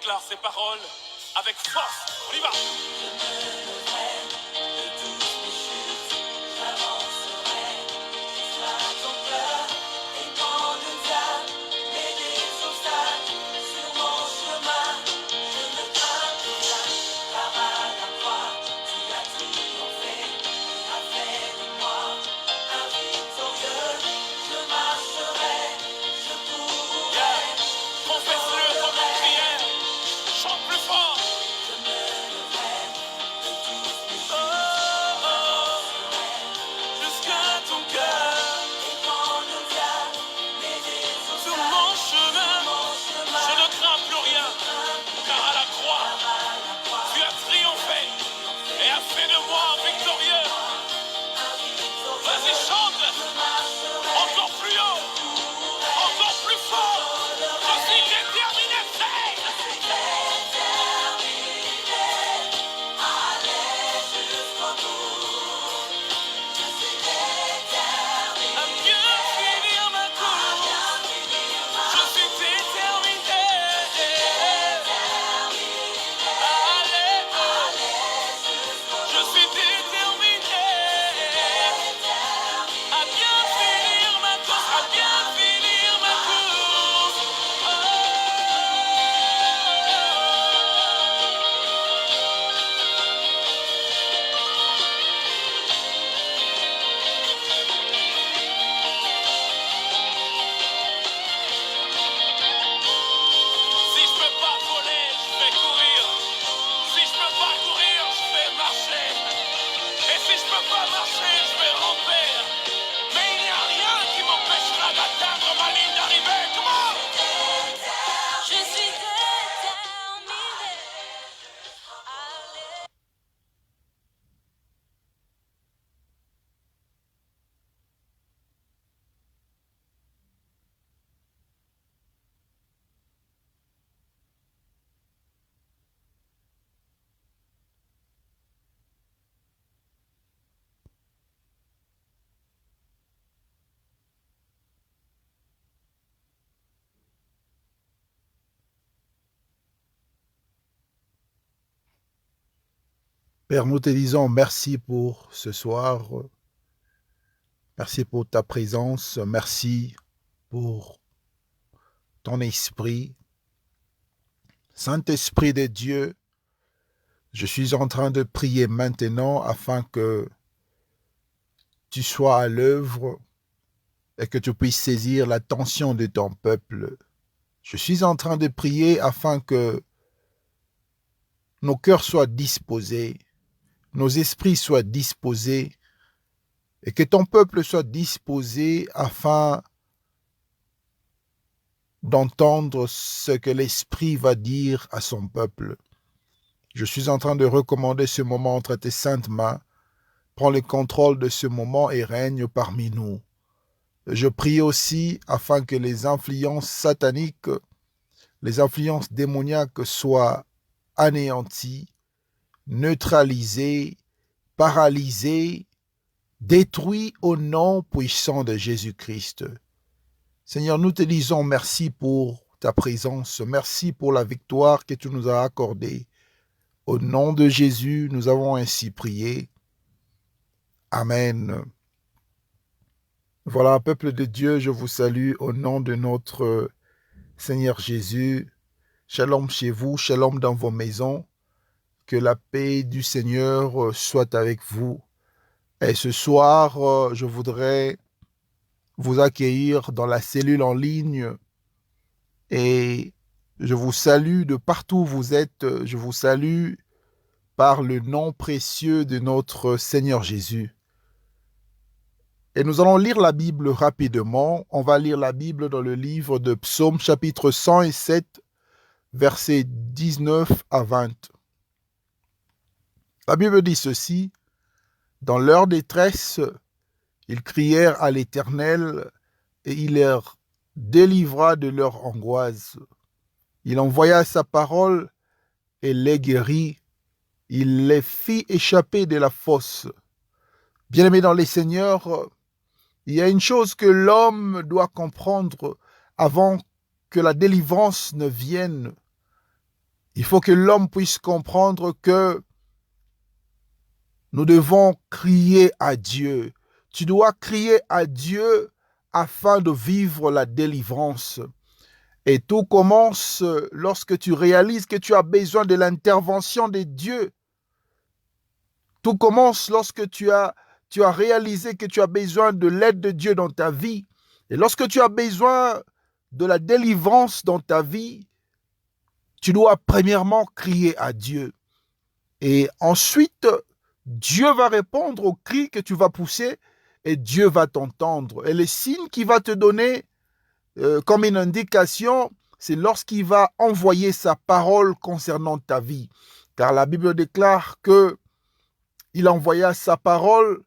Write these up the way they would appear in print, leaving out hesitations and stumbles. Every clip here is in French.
déclare ces paroles avec force. On y va. Confesse-le comme une prière. Chante plus fort. Jusqu'à ton cœur. Sur mon chemin, je ne crains plus rien. Car à la croix, tu as triomphé et as fait de moi un victorieux. Vas-y, chante. Encore plus haut. Encore plus fort. Je suis déterminé, c'est. À bien finir ma course. Je suis déterminé. Allez, je suis déterminé. À bien finir ma course. À bien finir ma course. Si je peux pas voler, je vais courir. Si je peux pas courir, je vais marcher. Et si je peux pas marcher, je vais ramper. Mais il n'y a rien qui m'empêchera d'atteindre ma ligne d'arrivée. Comment? Je suis déterminée. Père, nous te disons merci pour ce soir. Merci pour ta présence. Merci pour ton esprit. Saint-Esprit de Dieu, je suis en train de prier maintenant afin que tu sois à l'œuvre et que tu puisses saisir l'attention de ton peuple. Je suis en train de prier afin que nos cœurs soient disposés, nos esprits soient disposés et que ton peuple soit disposé afin d'entendre ce que l'Esprit va dire à son peuple. Je suis en train de recommander ce moment entre tes saintes mains. Prends le contrôle de ce moment et règne parmi nous. Je prie aussi afin que les influences sataniques, les influences démoniaques soient anéanties, neutralisées, paralysées, détruites au nom puissant de Jésus-Christ. Seigneur, nous te disons merci pour ta présence, merci pour la victoire que tu nous as accordée. Au nom de Jésus, nous avons ainsi prié. Amen. Voilà, peuple de Dieu, je vous salue au nom de notre Seigneur Jésus. Shalom chez vous, shalom dans vos maisons. Que la paix du Seigneur soit avec vous. Et ce soir, je voudrais vous accueillir dans la cellule en ligne. Et je vous salue de partout où vous êtes. Je vous salue par le nom précieux de notre Seigneur Jésus. Et nous allons lire la Bible rapidement. On va lire la Bible dans le livre de Psaume, chapitre 107, versets 19 à 20. La Bible dit ceci: « Dans leur détresse, ils crièrent à l'Éternel, et il leur délivra de leur angoisse. Il envoya sa parole et les guérit. Il les fit échapper de la fosse. » Bien-aimés dans les Seigneurs, il y a une chose que l'homme doit comprendre avant que la délivrance ne vienne. Il faut que l'homme puisse comprendre que nous devons crier à Dieu. Tu dois crier à Dieu afin de vivre la délivrance. Et tout commence lorsque tu réalises que tu as besoin de l'intervention de Dieu. Tout commence lorsque tu as réalisé que tu as besoin de l'aide de Dieu dans ta vie. Et lorsque tu as besoin de la délivrance dans ta vie, tu dois premièrement crier à Dieu. Et ensuite, Dieu va répondre au cri que tu vas pousser et Dieu va t'entendre. Et le signe qu'il va te donner comme une indication, c'est lorsqu'il va envoyer sa parole concernant ta vie. Car la Bible déclare que il envoya sa parole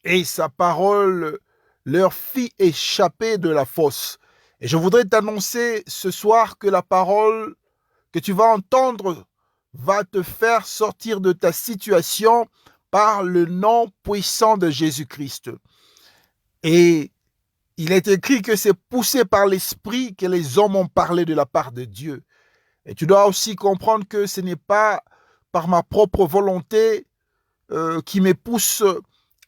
et sa parole leur fit échapper de la fosse. Et je voudrais t'annoncer ce soir que la parole que tu vas entendre va te faire sortir de ta situation par le nom puissant de Jésus-Christ. Et il est écrit que c'est poussé par l'Esprit que les hommes ont parlé de la part de Dieu. Et tu dois aussi comprendre que ce n'est pas par ma propre volonté qui me pousse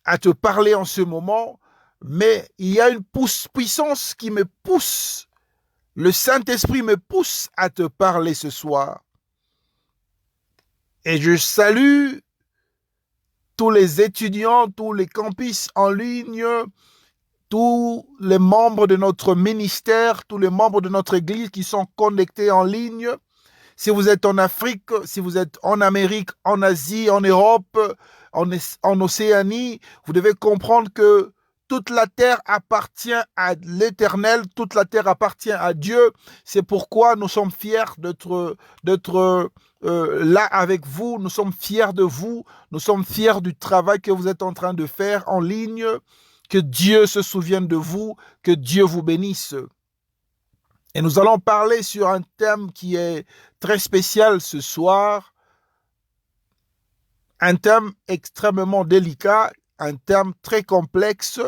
à te parler en ce moment, mais il y a une puissance qui me pousse. Le Saint-Esprit me pousse à te parler ce soir. Et je salue tous les étudiants, tous les campus en ligne, tous les membres de notre ministère, tous les membres de notre église qui sont connectés en ligne. Si vous êtes en Afrique, si vous êtes en Amérique, en Asie, en Europe, en Océanie, vous devez comprendre que toute la terre appartient à l'Éternel, toute la terre appartient à Dieu. C'est pourquoi nous sommes fiers d'être là avec vous. Nous sommes fiers de vous. Nous sommes fiers du travail que vous êtes en train de faire en ligne. Que Dieu se souvienne de vous, que Dieu vous bénisse. Et nous allons parler sur un thème qui est très spécial ce soir, un thème extrêmement délicat, un thème très complexe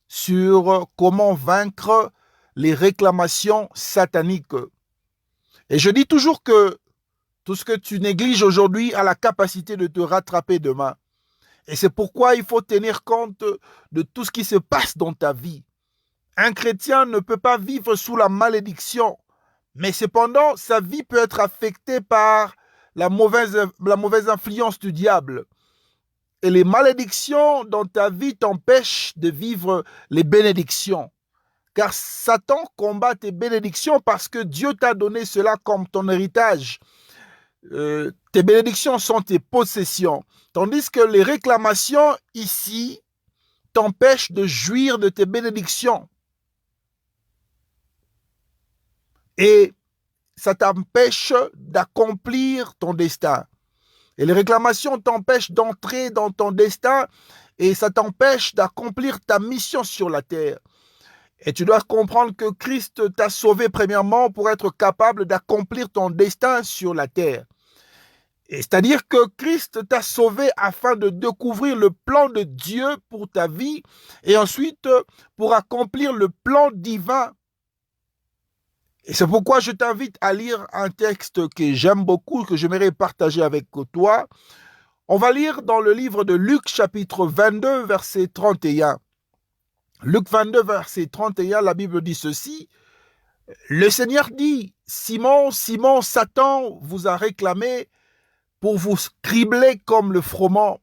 sur comment vaincre les réclamations sataniques. Et je dis toujours que tout ce que tu négliges aujourd'hui a la capacité de te rattraper demain. Et c'est pourquoi il faut tenir compte de tout ce qui se passe dans ta vie. Un chrétien ne peut pas vivre sous la malédiction, mais cependant, sa vie peut être affectée par la mauvaise influence du diable. Et les malédictions dans ta vie t'empêchent de vivre les bénédictions. Car Satan combat tes bénédictions parce que Dieu t'a donné cela comme ton héritage. Tes bénédictions sont tes possessions. Tandis que les réclamations ici t'empêchent de jouir de tes bénédictions. Et ça t'empêche d'accomplir ton destin. Et les réclamations t'empêchent d'entrer dans ton destin et ça t'empêche d'accomplir ta mission sur la terre. Et tu dois comprendre que Christ t'a sauvé premièrement pour être capable d'accomplir ton destin sur la terre. C'est-à-dire que Christ t'a sauvé afin de découvrir le plan de Dieu pour ta vie et ensuite pour accomplir le plan divin. Et c'est pourquoi je t'invite à lire un texte que j'aime beaucoup, que j'aimerais partager avec toi. On va lire dans le livre de Luc, chapitre 22, verset 31. Luc 22, verset 31, la Bible dit ceci. Le Seigneur dit, Simon, Simon, Satan vous a réclamé pour vous cribler comme le froment.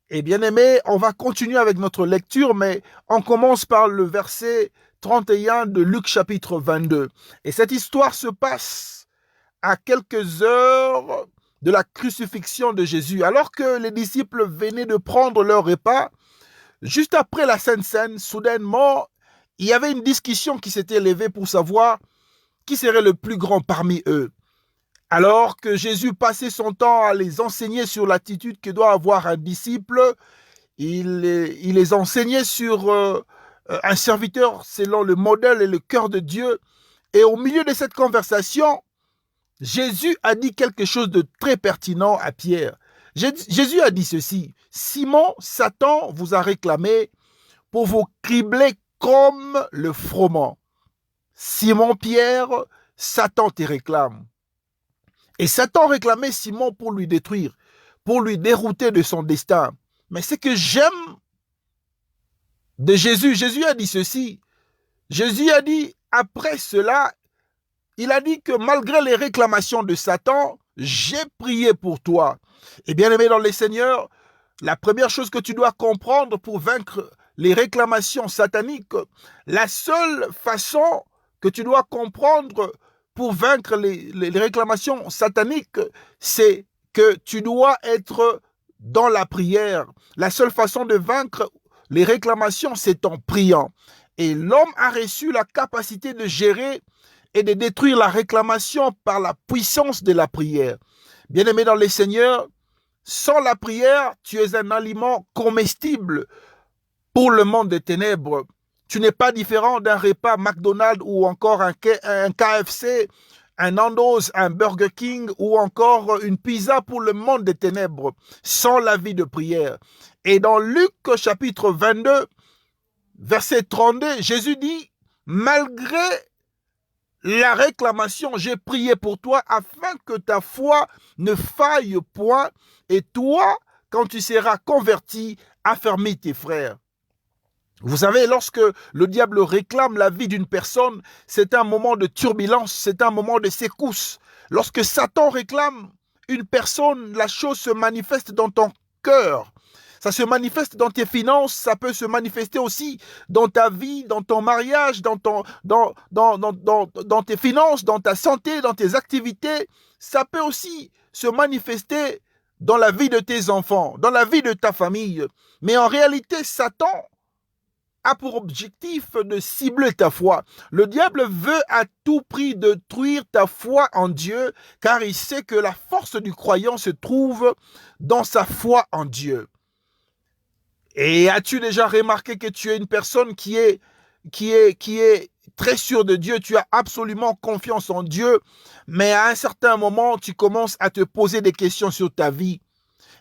Et bien aimé, on va continuer avec notre lecture, mais on commence par le verset 31 de Luc chapitre 22. Et cette histoire se passe à quelques heures de la crucifixion de Jésus. Alors que les disciples venaient de prendre leur repas, juste après la Sainte Seine, soudainement, il y avait une discussion qui s'était élevée pour savoir qui serait le plus grand parmi eux. Alors que Jésus passait son temps à les enseigner sur l'attitude que doit avoir un disciple, il les enseignait sur un serviteur selon le modèle et le cœur de Dieu. Et au milieu de cette conversation, Jésus a dit quelque chose de très pertinent à Pierre. Jésus a dit ceci, « Simon, Satan vous a réclamé pour vous cribler comme le froment. Simon Pierre, Satan te réclame. » Et Satan réclamait Simon pour lui détruire, pour lui dérouter de son destin. Mais ce que j'aime de Jésus, Jésus a dit ceci. Jésus a dit, après cela, il a dit que malgré les réclamations de Satan, j'ai prié pour toi. Et bien aimé dans les Seigneurs, la première chose que tu dois comprendre pour vaincre les réclamations sataniques, la seule façon que tu dois comprendre pour vaincre les réclamations sataniques, c'est que tu dois être dans la prière. La seule façon de vaincre les réclamations, c'est en priant. Et l'homme a reçu la capacité de gérer et de détruire la réclamation par la puissance de la prière. Bien-aimé dans les Seigneurs, sans la prière, tu es un aliment comestible pour le monde des ténèbres. Tu n'es pas différent d'un repas McDonald's ou encore un KFC, un Nando's, un Burger King ou encore une pizza pour le monde des ténèbres, sans la vie de prière. Et dans Luc chapitre 22, verset 32, Jésus dit, malgré la réclamation, j'ai prié pour toi afin que ta foi ne faille point et toi, quand tu seras converti, affermis tes frères. Vous savez, lorsque le diable réclame la vie d'une personne, c'est un moment de turbulence, c'est un moment de secousse. Lorsque Satan réclame une personne, la chose se manifeste dans ton cœur. Ça se manifeste dans tes finances, ça peut se manifester aussi dans ta vie, dans ton mariage, dans tes finances, dans ta santé, dans tes activités. Ça peut aussi se manifester dans la vie de tes enfants, dans la vie de ta famille. Mais en réalité, Satan a pour objectif de cibler ta foi. Le diable veut à tout prix détruire ta foi en Dieu, car il sait que la force du croyant se trouve dans sa foi en Dieu. Et as-tu déjà remarqué que tu es une personne qui est très sûre de Dieu, tu as absolument confiance en Dieu, mais à un certain moment, tu commences à te poser des questions sur ta vie.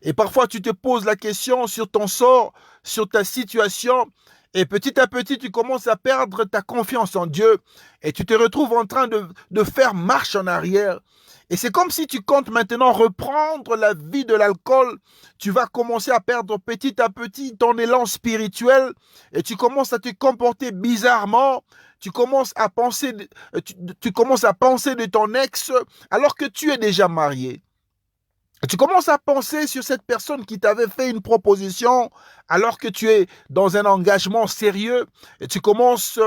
Et parfois, tu te poses la question sur ton sort, sur ta situation, et petit à petit, tu commences à perdre ta confiance en Dieu, et tu te retrouves en train de faire marche en arrière. Et c'est comme si tu comptes maintenant reprendre la vie de l'alcool. Tu vas commencer à perdre petit à petit ton élan spirituel et tu commences à te comporter bizarrement. Tu commences à penser de ton ex alors que tu es déjà marié. Tu commences à penser sur cette personne qui t'avait fait une proposition alors que tu es dans un engagement sérieux et tu commences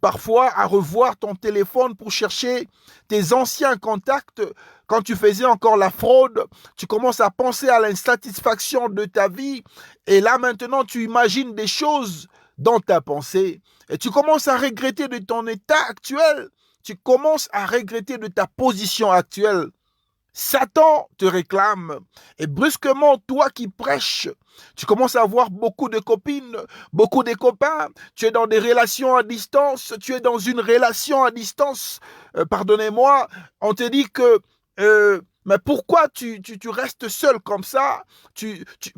parfois à revoir ton téléphone pour chercher tes anciens contacts quand tu faisais encore la fraude. Tu commences à penser à l'insatisfaction de ta vie et là maintenant tu imagines des choses dans ta pensée et tu commences à regretter de ton état actuel. Tu commences à regretter de ta position actuelle. Satan te réclame et brusquement, toi qui prêches, tu commences à avoir beaucoup de copines, beaucoup de copains, tu es dans des relations à distance, tu es dans une relation à distance, pardonnez-moi, on te dit que, mais pourquoi tu restes seul comme ça,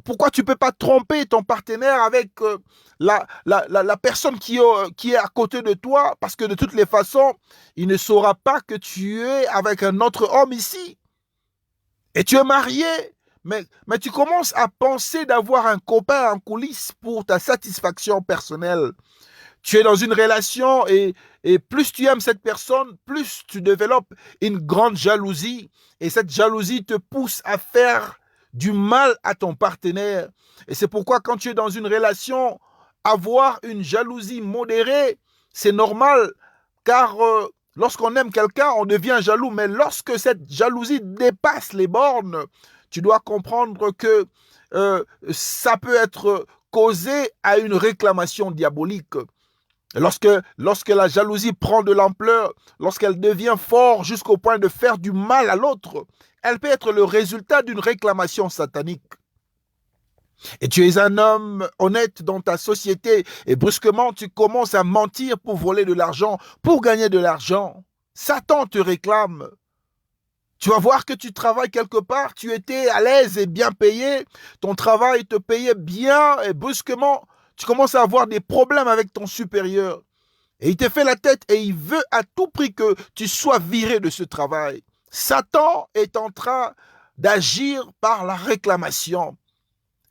pourquoi tu ne peux pas tromper ton partenaire avec la personne qui est à côté de toi, parce que de toutes les façons, il ne saura pas que tu es avec un autre homme ici. Et tu es marié, mais tu commences à penser d'avoir un copain en coulisses pour ta satisfaction personnelle. Tu es dans une relation et plus tu aimes cette personne, plus tu développes une grande jalousie. Et cette jalousie te pousse à faire du mal à ton partenaire. Et c'est pourquoi quand tu es dans une relation, avoir une jalousie modérée, c'est normal, car lorsqu'on aime quelqu'un, on devient jaloux, mais lorsque cette jalousie dépasse les bornes, tu dois comprendre que ça peut être causé à une réclamation diabolique. Lorsque la jalousie prend de l'ampleur, lorsqu'elle devient forte jusqu'au point de faire du mal à l'autre, elle peut être le résultat d'une réclamation satanique. Et tu es un homme honnête dans ta société et brusquement tu commences à mentir pour voler de l'argent, pour gagner de l'argent. Satan te réclame. Tu vas voir que tu travailles quelque part, tu étais à l'aise et bien payé, ton travail te payait bien et brusquement tu commences à avoir des problèmes avec ton supérieur. Et il te fait la tête et il veut à tout prix que tu sois viré de ce travail. Satan est en train d'agir par la réclamation.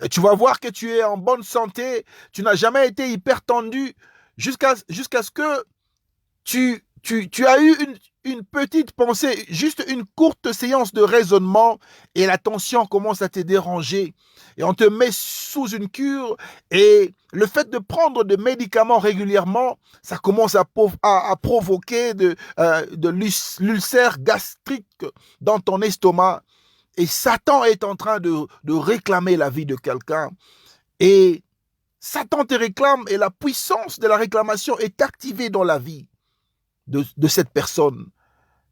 Et tu vas voir que tu es en bonne santé, tu n'as jamais été hypertendu jusqu'à ce que tu as eu une petite pensée, juste une courte séance de raisonnement et la tension commence à te déranger. Et on te met sous une cure et le fait de prendre des médicaments régulièrement, ça commence à provoquer de l'ulcère gastrique dans ton estomac. Et Satan est en train de réclamer la vie de quelqu'un. Et Satan te réclame et la puissance de la réclamation est activée dans la vie de cette personne.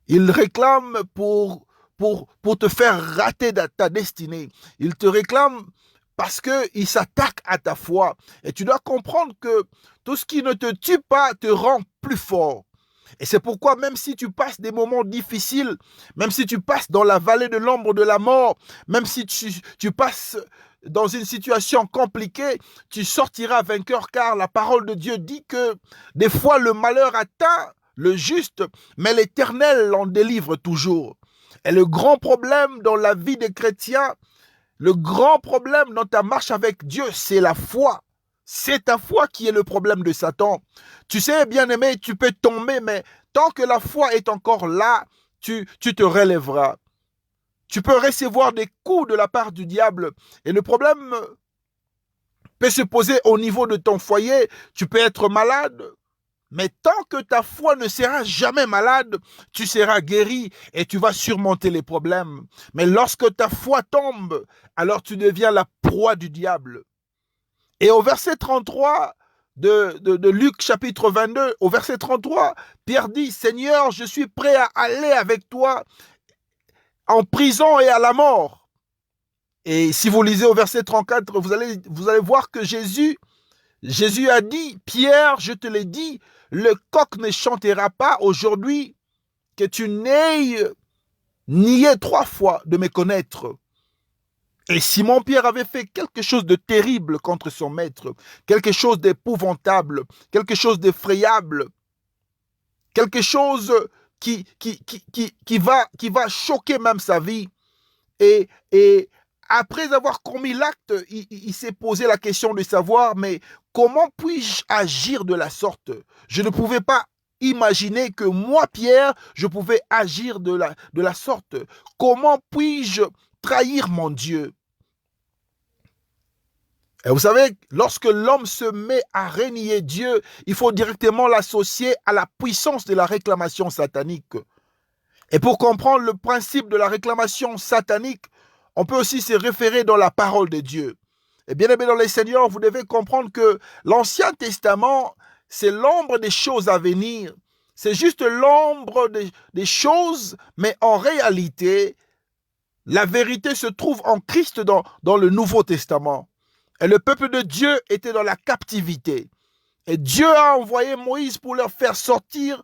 Il réclame pour te faire rater ta destinée. Il te réclame parce qu'il s'attaque à ta foi. Et tu dois comprendre que tout ce qui ne te tue pas te rend plus fort. Et c'est pourquoi même si tu passes des moments difficiles, même si tu passes dans la vallée de l'ombre de la mort, même si tu passes dans une situation compliquée, tu sortiras vainqueur car la parole de Dieu dit que des fois le malheur atteint le juste, mais l'Éternel l'en délivre toujours. Et le grand problème dans la vie des chrétiens, le grand problème dans ta marche avec Dieu, c'est la foi. C'est ta foi qui est le problème de Satan. Tu sais, bien-aimé, tu peux tomber, mais tant que la foi est encore là, tu te relèveras. Tu peux recevoir des coups de la part du diable. Et le problème peut se poser au niveau de ton foyer. Tu peux être malade. Mais tant que ta foi ne sera jamais malade, tu seras guéri et tu vas surmonter les problèmes. Mais lorsque ta foi tombe, alors tu deviens la proie du diable. Et au verset 33 de Luc chapitre 22, au verset 33, Pierre dit, « Seigneur, je suis prêt à aller avec toi en prison et à la mort. » Et si vous lisez au verset 34, vous allez voir que Jésus a dit, « Pierre, je te l'ai dit, le coq ne chantera pas aujourd'hui que tu n'aies nié 3 fois de me connaître. » Et Simon-Pierre avait fait quelque chose de terrible contre son maître, quelque chose d'épouvantable, quelque chose d'effrayable, quelque chose qui va choquer même sa vie. Et après avoir commis l'acte, il s'est posé la question de savoir, mais comment puis-je agir de la sorte? Je ne pouvais pas imaginer que moi, Pierre, je pouvais agir de la sorte. Comment puis-je trahir mon Dieu? Et vous savez, lorsque l'homme se met à renier Dieu, il faut directement l'associer à la puissance de la réclamation satanique. Et pour comprendre le principe de la réclamation satanique, on peut aussi se référer dans la parole de Dieu. Et bien aimé dans les Seigneurs, vous devez comprendre que l'Ancien Testament, c'est l'ombre des choses à venir. C'est juste l'ombre des choses, mais en réalité, la vérité se trouve en Christ dans le Nouveau Testament. Et le peuple de Dieu était dans la captivité. Et Dieu a envoyé Moïse pour leur faire sortir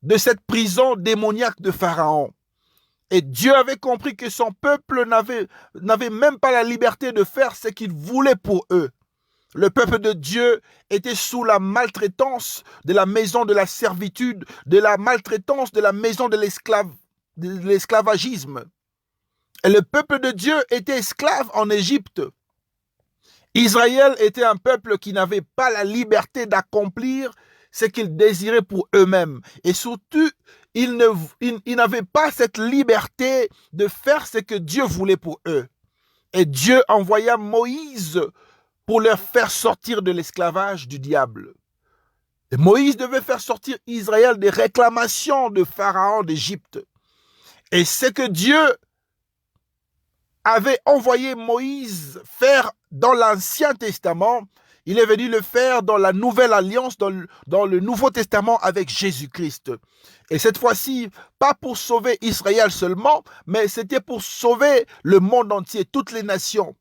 de cette prison démoniaque de Pharaon. Et Dieu avait compris que son peuple n'avait même pas la liberté de faire ce qu'il voulait pour eux. Le peuple de Dieu était sous la maltraitance de la maison de la servitude, de la maltraitance de la maison de l'esclavagisme. Et le peuple de Dieu était esclave en Égypte. Israël était un peuple qui n'avait pas la liberté d'accomplir ce qu'ils désiraient pour eux-mêmes. Et surtout, ils n'avaient pas cette liberté de faire ce que Dieu voulait pour eux. Et Dieu envoya Moïse pour leur faire sortir de l'esclavage du diable. Et Moïse devait faire sortir Israël des réclamations de Pharaon d'Égypte. Et ce que Dieu avait envoyé Moïse faire dans l'Ancien Testament, il est venu le faire dans la Nouvelle Alliance, dans le Nouveau Testament avec Jésus-Christ. Et cette fois-ci, pas pour sauver Israël seulement, mais c'était pour sauver le monde entier, toutes les nations.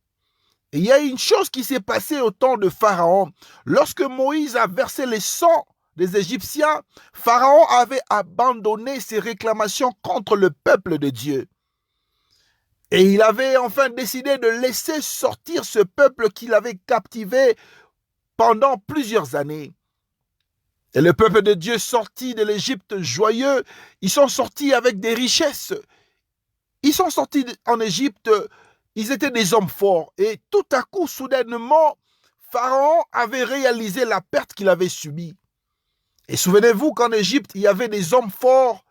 Et il y a une chose qui s'est passée au temps de Pharaon. Lorsque Moïse a versé le sang des Égyptiens, Pharaon avait abandonné ses réclamations contre le peuple de Dieu. Et il avait enfin décidé de laisser sortir ce peuple qu'il avait captivé pendant plusieurs années. Et le peuple de Dieu sorti de l'Égypte joyeux, ils sont sortis avec des richesses. Ils sont sortis en Égypte, ils étaient des hommes forts. Et tout à coup, soudainement, Pharaon avait réalisé la perte qu'il avait subie. Et souvenez-vous qu'en Égypte, il y avait des hommes forts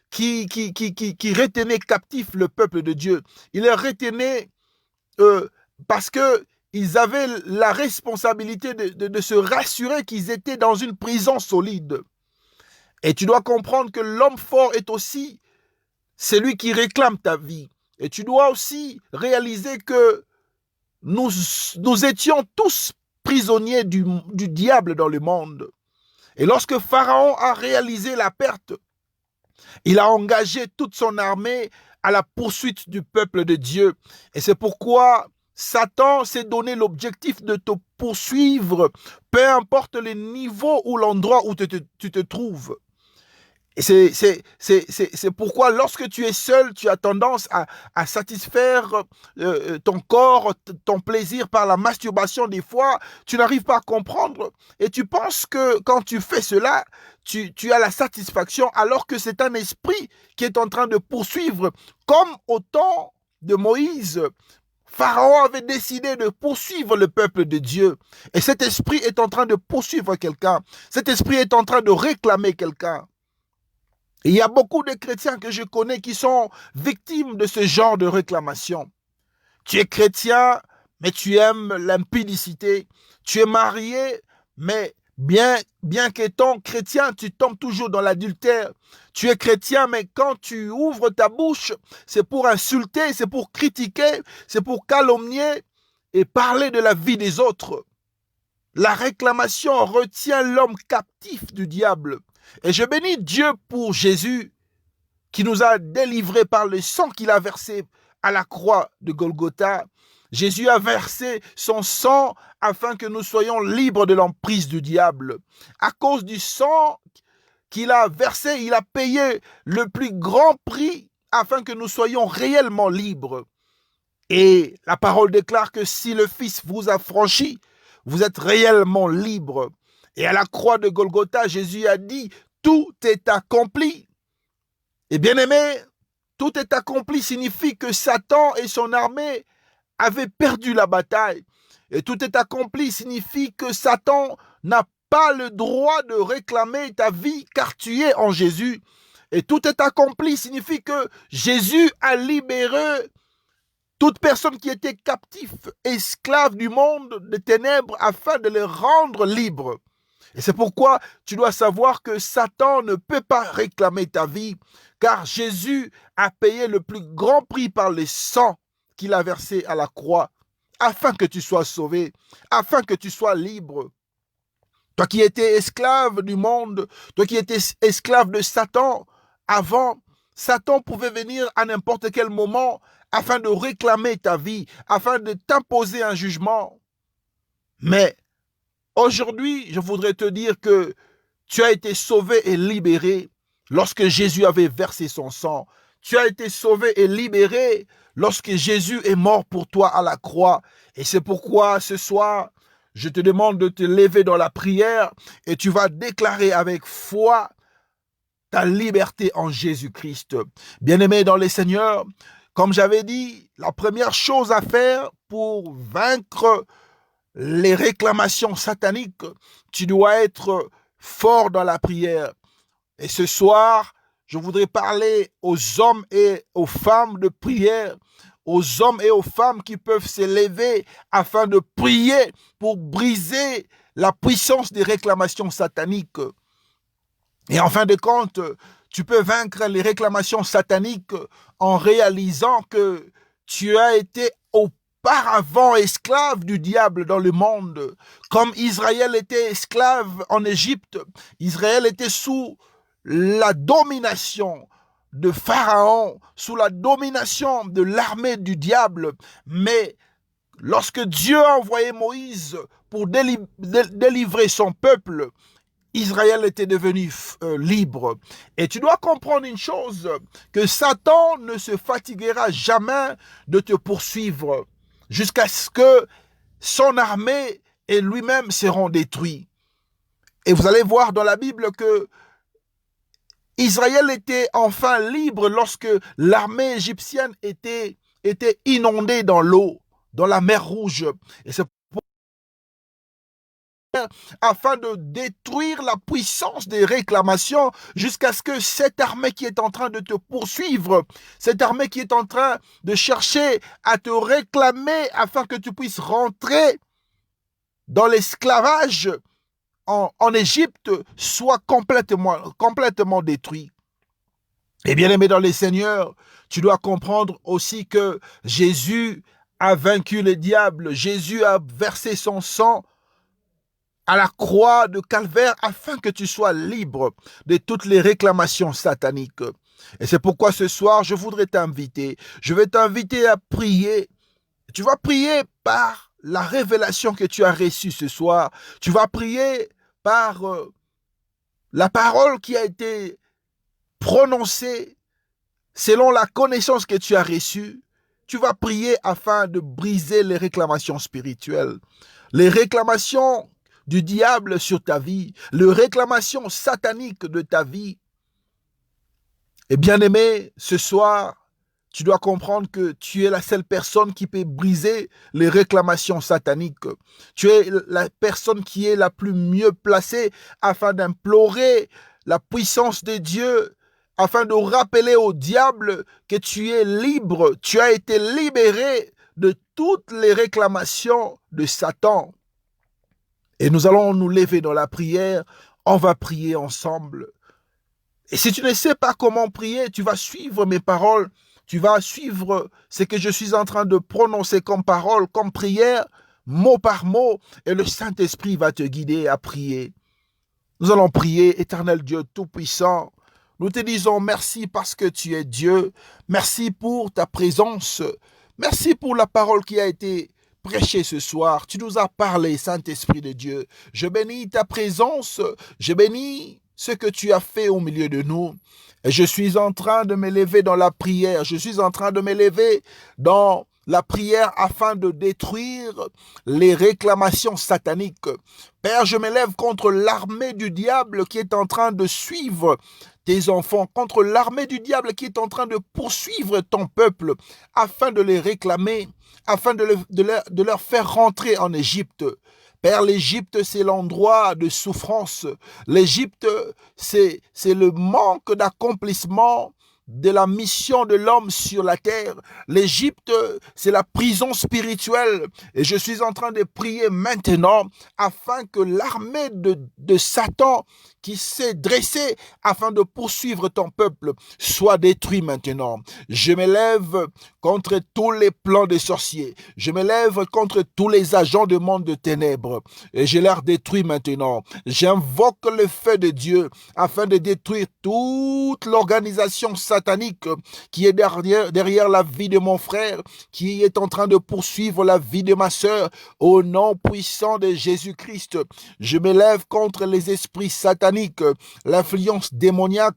qui retenaient captifs le peuple de Dieu. Ils les retenaient parce qu'ils avaient la responsabilité de se rassurer qu'ils étaient dans une prison solide. Et tu dois comprendre que l'homme fort est aussi celui qui réclame ta vie. Et tu dois aussi réaliser que nous étions tous prisonniers du diable dans le monde. Et lorsque Pharaon a réalisé la perte, il a engagé toute son armée à la poursuite du peuple de Dieu. Et c'est pourquoi Satan s'est donné l'objectif de te poursuivre, peu importe le niveau ou l'endroit où tu te trouves. Et c'est pourquoi lorsque tu es seul, tu as tendance à satisfaire ton corps, ton plaisir par la masturbation des fois. Tu n'arrives pas à comprendre et tu penses que quand tu fais cela, tu as la satisfaction alors que c'est un esprit qui est en train de poursuivre. Comme au temps de Moïse, Pharaon avait décidé de poursuivre le peuple de Dieu. Et cet esprit est en train de poursuivre quelqu'un. Cet esprit est en train de réclamer quelqu'un. Il y a beaucoup de chrétiens que je connais qui sont victimes de ce genre de réclamation. Tu es chrétien, mais tu aimes l'impudicité. Tu es marié, mais bien qu'étant chrétien, tu tombes toujours dans l'adultère. Tu es chrétien, mais quand tu ouvres ta bouche, c'est pour insulter, c'est pour critiquer, c'est pour calomnier et parler de la vie des autres. La réclamation retient l'homme captif du diable. Et je bénis Dieu pour Jésus qui nous a délivrés par le sang qu'il a versé à la croix de Golgotha. Jésus a versé son sang afin que nous soyons libres de l'emprise du diable. À cause du sang qu'il a versé, il a payé le plus grand prix afin que nous soyons réellement libres. Et la parole déclare que si le Fils vous a franchi, vous êtes réellement libre. Et à la croix de Golgotha, Jésus a dit, tout est accompli. Et bien aimé, tout est accompli signifie que Satan et son armée avaient perdu la bataille. Et tout est accompli signifie que Satan n'a pas le droit de réclamer ta vie car tu es en Jésus. Et tout est accompli signifie que Jésus a libéré toute personne qui était captive, esclave du monde des ténèbres afin de les rendre libres. Et c'est pourquoi tu dois savoir que Satan ne peut pas réclamer ta vie, car Jésus a payé le plus grand prix par le sang qu'il a versé à la croix, afin que tu sois sauvé, afin que tu sois libre. Toi qui étais esclave du monde, toi qui étais esclave de Satan, avant, Satan pouvait venir à n'importe quel moment afin de réclamer ta vie, afin de t'imposer un jugement. Mais aujourd'hui, je voudrais te dire que tu as été sauvé et libéré lorsque Jésus avait versé son sang. Tu as été sauvé et libéré lorsque Jésus est mort pour toi à la croix. Et c'est pourquoi ce soir, je te demande de te lever dans la prière et tu vas déclarer avec foi ta liberté en Jésus-Christ. Bien-aimé dans le Seigneur, comme j'avais dit, la première chose à faire pour vaincre les réclamations sataniques, tu dois être fort dans la prière. Et ce soir, je voudrais parler aux hommes et aux femmes de prière, aux hommes et aux femmes qui peuvent se lever afin de prier pour briser la puissance des réclamations sataniques. Et en fin de compte, tu peux vaincre les réclamations sataniques en réalisant que tu as été auparavant esclave du diable dans le monde. Comme Israël était esclave en Égypte, Israël était sous la domination de Pharaon, sous la domination de l'armée du diable. Mais lorsque Dieu a envoyé Moïse pour délivrer son peuple, Israël était devenu libre. Et tu dois comprendre une chose, que Satan ne se fatiguera jamais de te poursuivre jusqu'à ce que son armée et lui-même seront détruits. Et vous allez voir dans la Bible que Israël était enfin libre lorsque l'armée égyptienne était inondée dans l'eau, dans la mer Rouge. Et c'est afin de détruire la puissance des réclamations jusqu'à ce que cette armée qui est en train de te poursuivre, cette armée qui est en train de chercher à te réclamer afin que tu puisses rentrer dans l'esclavage en Égypte, soit complètement détruit. Et bien aimé dans les Seigneurs, tu dois comprendre aussi que Jésus a vaincu le diable. Jésus a versé son sang à la croix de Calvaire afin que tu sois libre de toutes les réclamations sataniques. Et c'est pourquoi ce soir, je voudrais t'inviter. Je vais t'inviter à prier. Tu vas prier par la révélation que tu as reçue ce soir. Tu vas prier par la parole qui a été prononcée selon la connaissance que tu as reçue. Tu vas prier afin de briser les réclamations spirituelles, les réclamations du diable sur ta vie, les réclamations sataniques de ta vie. Et bien aimé, ce soir, tu dois comprendre que tu es la seule personne qui peut briser les réclamations sataniques. Tu es la personne qui est la plus mieux placée afin d'implorer la puissance de Dieu, afin de rappeler au diable que tu es libre, tu as été libéré de toutes les réclamations de Satan. Et nous allons nous lever dans la prière, on va prier ensemble. Et si tu ne sais pas comment prier, tu vas suivre mes paroles, tu vas suivre ce que je suis en train de prononcer comme parole, comme prière, mot par mot, et le Saint-Esprit va te guider à prier. Nous allons prier, Éternel Dieu Tout-Puissant. Nous te disons merci parce que tu es Dieu. Merci pour ta présence. Merci pour la parole qui a été prêchée ce soir. Tu nous as parlé, Saint-Esprit de Dieu. Je bénis ta présence. Je bénis ce que tu as fait au milieu de nous. Et je suis en train de m'élever dans la prière. Je suis en train de m'élever dans la prière afin de détruire les réclamations sataniques. Père, je m'élève contre l'armée du diable qui est en train de suivre tes enfants, contre l'armée du diable qui est en train de poursuivre ton peuple afin de les réclamer, afin de leur faire rentrer en Égypte. Père, l'Égypte, c'est l'endroit de souffrance. L'Égypte, c'est le manque d'accomplissement de la mission de l'homme sur la terre. L'Égypte, c'est la prison spirituelle. Et je suis en train de prier maintenant afin que l'armée de Satan qui s'est dressée afin de poursuivre ton peuple soit détruite maintenant. Je m'élève contre tous les plans des sorciers. Je m'élève contre tous les agents du monde de ténèbres. Et je les détruis maintenant. J'invoque le feu de Dieu afin de détruire toute l'organisation satanique qui est derrière la vie de mon frère, qui est en train de poursuivre la vie de ma sœur. Au nom puissant de Jésus-Christ, je m'élève contre les esprits sataniques, l'influence démoniaque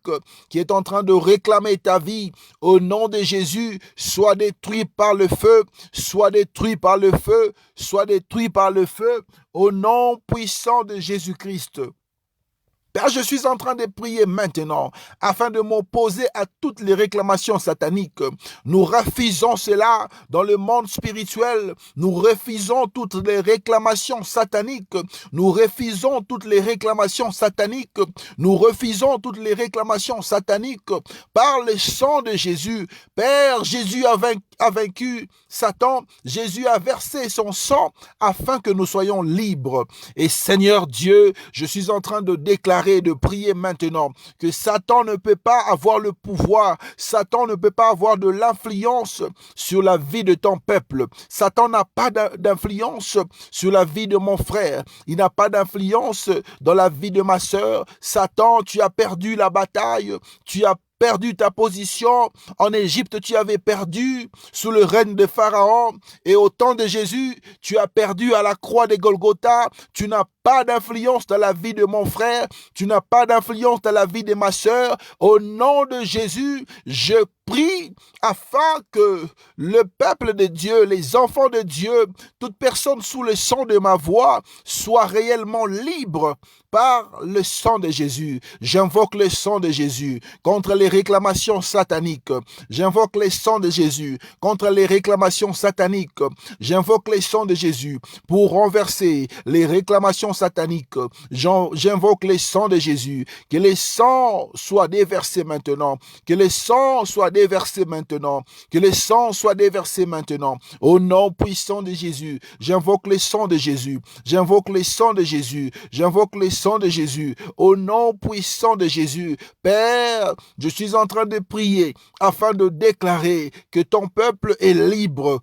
qui est en train de réclamer ta vie. Au nom de Jésus, sois détruit par le feu, sois détruit par le feu, sois détruit par le feu, au nom puissant de Jésus-Christ. Père, je suis en train de prier maintenant afin de m'opposer à toutes les réclamations sataniques. Nous refusons cela dans le monde spirituel. Nous refusons toutes les réclamations sataniques. Nous refusons toutes les réclamations sataniques. Nous refusons toutes les réclamations sataniques par le sang de Jésus. Père, Jésus a vaincu Satan. Jésus a versé son sang afin que nous soyons libres. Et Seigneur Dieu, je suis en train de déclarer, de prier maintenant que Satan ne peut pas avoir le pouvoir, Satan ne peut pas avoir de l'influence sur la vie de ton peuple. Satan n'a pas d'influence sur la vie de mon frère, il n'a pas d'influence dans la vie de ma sœur. Satan, tu as perdu la bataille, tu as perdu ta position. En Égypte, tu avais perdu sous le règne de Pharaon. Et au temps de Jésus, tu as perdu à la croix de Golgotha. Tu n'as pas d'influence dans la vie de mon frère. Tu n'as pas d'influence dans la vie de ma sœur. Au nom de Jésus, je prie afin que le peuple de Dieu, les enfants de Dieu, toute personne sous le son de ma voix soit réellement libre par le sang de Jésus. J'invoque le sang de Jésus contre les réclamations sataniques. J'invoque le sang de Jésus contre les réclamations sataniques. J'invoque le sang de Jésus pour renverser les réclamations sataniques. J'invoque le sang de Jésus. Que le sang soit déversé maintenant. Que le sang soit déversé maintenant. Que le sang soit déversé maintenant. Au nom puissant de Jésus, j'invoque le sang de Jésus. J'invoque le sang de Jésus. J'invoque le sang de Jésus. Au nom puissant de Jésus, Père, je suis en train de prier afin de déclarer que ton peuple est libre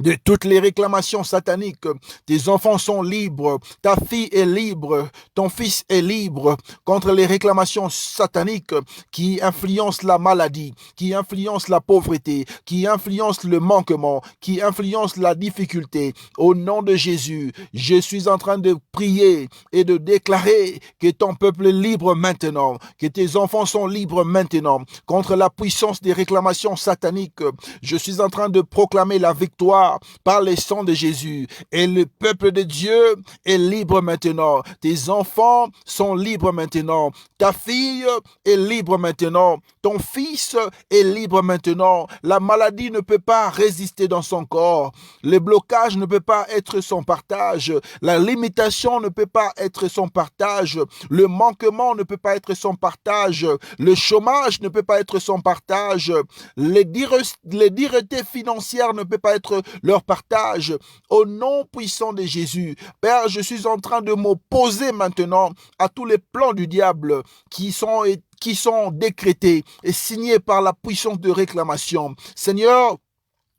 de toutes les réclamations sataniques. Tes enfants sont libres, ta fille est libre, ton fils est libre contre les réclamations sataniques qui influencent la maladie, qui influencent la pauvreté, qui influencent le manquement, qui influencent la difficulté. Au nom de Jésus, je suis en train de prier et de déclarer que ton peuple est libre maintenant, que tes enfants sont libres maintenant contre la puissance des réclamations sataniques. Je suis en train de proclamer la victoire par le sang de Jésus. Et le peuple de Dieu est libre maintenant. Tes enfants sont libres maintenant. Ta fille est libre maintenant. Ton fils est libre maintenant. La maladie ne peut pas résister dans son corps. Le blocage ne peut pas être son partage. La limitation ne peut pas être son partage. Le manquement ne peut pas être son partage. Le chômage ne peut pas être son partage. Les duretés financières ne peut pas être leur partage. Au nom puissant de Jésus, Père, je suis en train de m'opposer maintenant à tous les plans du diable qui sont décrétés et signés par la puissance de réclamation. Seigneur,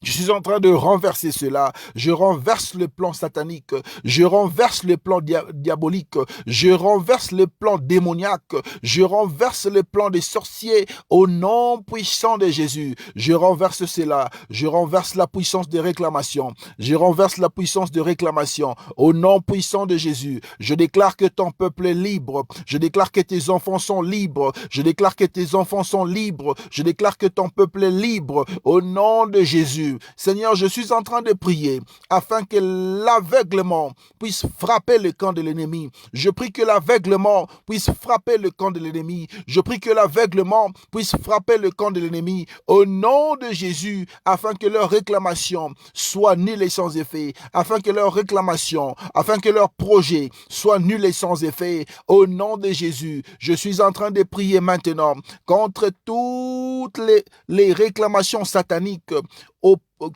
je suis en train de renverser cela. Je renverse le plan satanique. Je renverse le plan diabolique. Je renverse le plan démoniaque. Je renverse le plan des sorciers au nom puissant de Jésus. Je renverse cela. Je renverse la puissance de réclamation. Je renverse la puissance de réclamation au nom puissant de Jésus. Je déclare que ton peuple est libre. Je déclare que tes enfants sont libres. Je déclare que tes enfants sont libres. Je déclare que ton peuple est libre au nom de Jésus. Seigneur, je suis en train de prier afin que l'aveuglement puisse frapper le camp de l'ennemi. Je prie que l'aveuglement puisse frapper le camp de l'ennemi. Je prie que l'aveuglement puisse frapper le camp de l'ennemi au nom de Jésus, afin que leur réclamation soit nulle et sans effet, afin que leur réclamation, afin que leur projet soit nul et sans effet. Au nom de Jésus, je suis en train de prier maintenant contre toutes les réclamations sataniques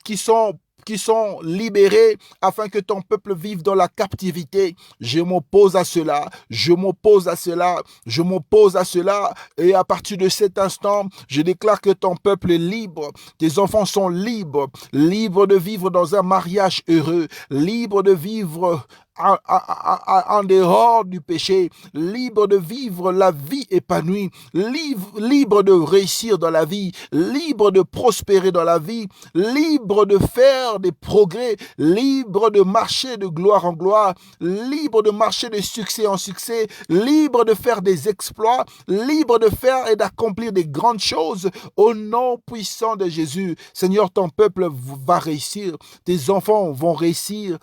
qui sont libérés afin que ton peuple vive dans la captivité. Je m'oppose à cela, je m'oppose à cela, je m'oppose à cela. Et à partir de cet instant, je déclare que ton peuple est libre. Tes enfants sont libres, libres de vivre dans un mariage heureux, libres de vivre en dehors du péché, libre de vivre la vie épanouie, libre de réussir dans la vie, libre de prospérer dans la vie, libre de faire des progrès, libre de marcher de gloire en gloire, libre de marcher de succès en succès, libre de faire des exploits, libre de faire et d'accomplir des grandes choses au nom puissant de Jésus. Seigneur, ton peuple va réussir, tes enfants vont réussir.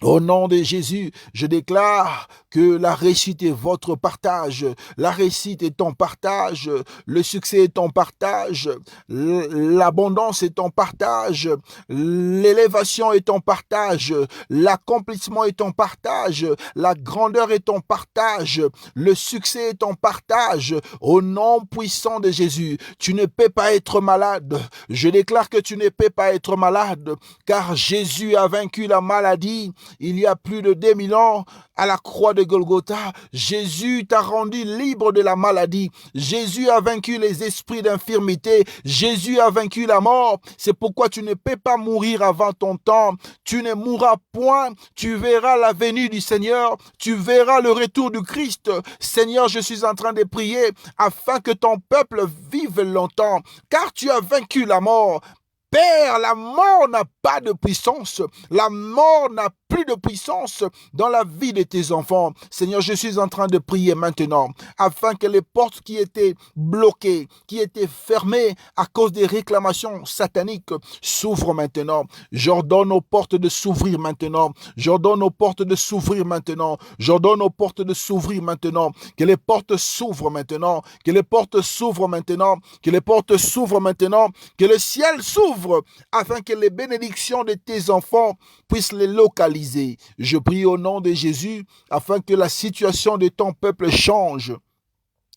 Au nom de Jésus, je déclare que la réussite est votre partage, la réussite est ton partage, le succès est ton partage, l'abondance est ton partage, l'élévation est ton partage, l'accomplissement est ton partage, la grandeur est ton partage, le succès est ton partage. Au nom puissant de Jésus, tu ne peux pas être malade. Je déclare que tu ne peux pas être malade, car Jésus a vaincu la maladie. Il y a plus de 2000 ans, à la croix de Golgotha, Jésus t'a rendu libre de la maladie. Jésus a vaincu les esprits d'infirmité. Jésus a vaincu la mort. C'est pourquoi tu ne peux pas mourir avant ton temps. Tu ne mourras point. Tu verras la venue du Seigneur. Tu verras le retour du Christ. Seigneur, je suis en train de prier afin que ton peuple vive longtemps, car tu as vaincu la mort. Père, la mort n'a pas de puissance. La mort n'a plus de puissance dans la vie de tes enfants. Seigneur, je suis en train de prier maintenant afin que les portes qui étaient bloquées, qui étaient fermées à cause des réclamations sataniques s'ouvrent maintenant. J'ordonne aux portes de s'ouvrir maintenant. J'ordonne aux portes de s'ouvrir maintenant. J'ordonne aux portes de s'ouvrir maintenant. Que les portes s'ouvrent maintenant. Que les portes s'ouvrent maintenant. Que les portes s'ouvrent maintenant. Que le ciel s'ouvre afin que les bénédictions de tes enfants puissent les localiser. Je prie au nom de Jésus afin que la situation de ton peuple change.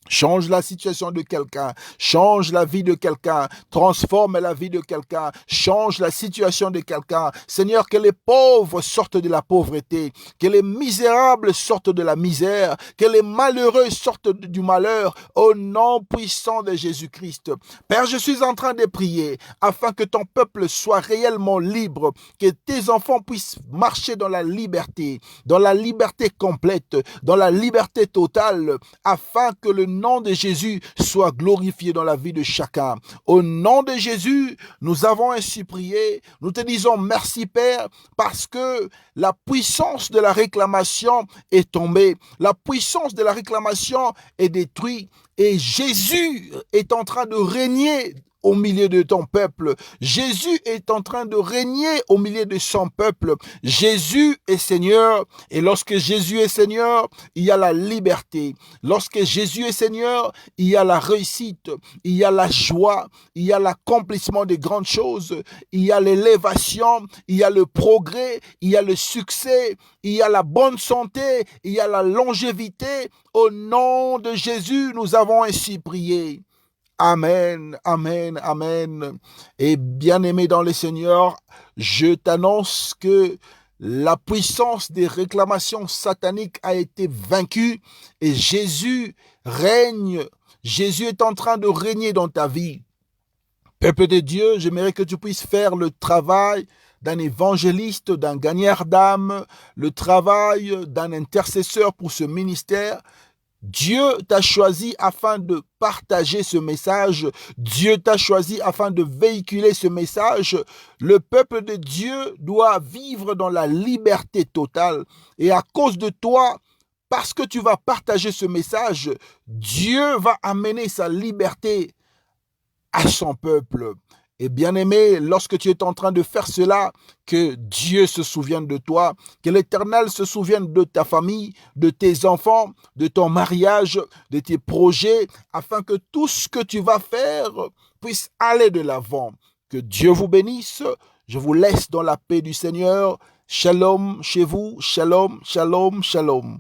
Change la situation de quelqu'un, change la vie de quelqu'un, transforme la vie de quelqu'un, change la situation de quelqu'un. Seigneur, que les pauvres sortent de la pauvreté, que les misérables sortent de la misère, que les malheureux sortent du malheur, au nom puissant de Jésus-Christ. Père, je suis en train de prier afin que ton peuple soit réellement libre, que tes enfants puissent marcher dans la liberté complète, dans la liberté totale, afin que le nom de Jésus soit glorifié dans la vie de chacun. Au nom de Jésus, nous avons ainsi prié. Nous te disons merci, Père, parce que la puissance de la réclamation est tombée. La puissance de la réclamation est détruite. Et Jésus est en train de régner au milieu de ton peuple. Jésus est en train de régner au milieu de son peuple. Jésus est Seigneur. Et lorsque Jésus est Seigneur, il y a la liberté. Lorsque Jésus est Seigneur, il y a la réussite. Il y a la joie. Il y a l'accomplissement des grandes choses. Il y a l'élévation. Il y a le progrès. Il y a le succès. Il y a la bonne santé. Il y a la longévité. Au nom de Jésus, nous avons ainsi prié. Amen, amen, amen. Et bien-aimé dans le Seigneur, je t'annonce que la puissance des réclamations sataniques a été vaincue et Jésus règne. Jésus est en train de régner dans ta vie. Peuple de Dieu, j'aimerais que tu puisses faire le travail d'un évangéliste, d'un gagneur d'âme, le travail d'un intercesseur pour ce ministère. Dieu t'a choisi afin de partager ce message. Dieu t'a choisi afin de véhiculer ce message. Le peuple de Dieu doit vivre dans la liberté totale. Et à cause de toi, parce que tu vas partager ce message, Dieu va amener sa liberté à son peuple. Et bien-aimé, lorsque tu es en train de faire cela, que Dieu se souvienne de toi, que l'Éternel se souvienne de ta famille, de tes enfants, de ton mariage, de tes projets, afin que tout ce que tu vas faire puisse aller de l'avant. Que Dieu vous bénisse. Je vous laisse dans la paix du Seigneur. Shalom chez vous. Shalom, shalom, shalom.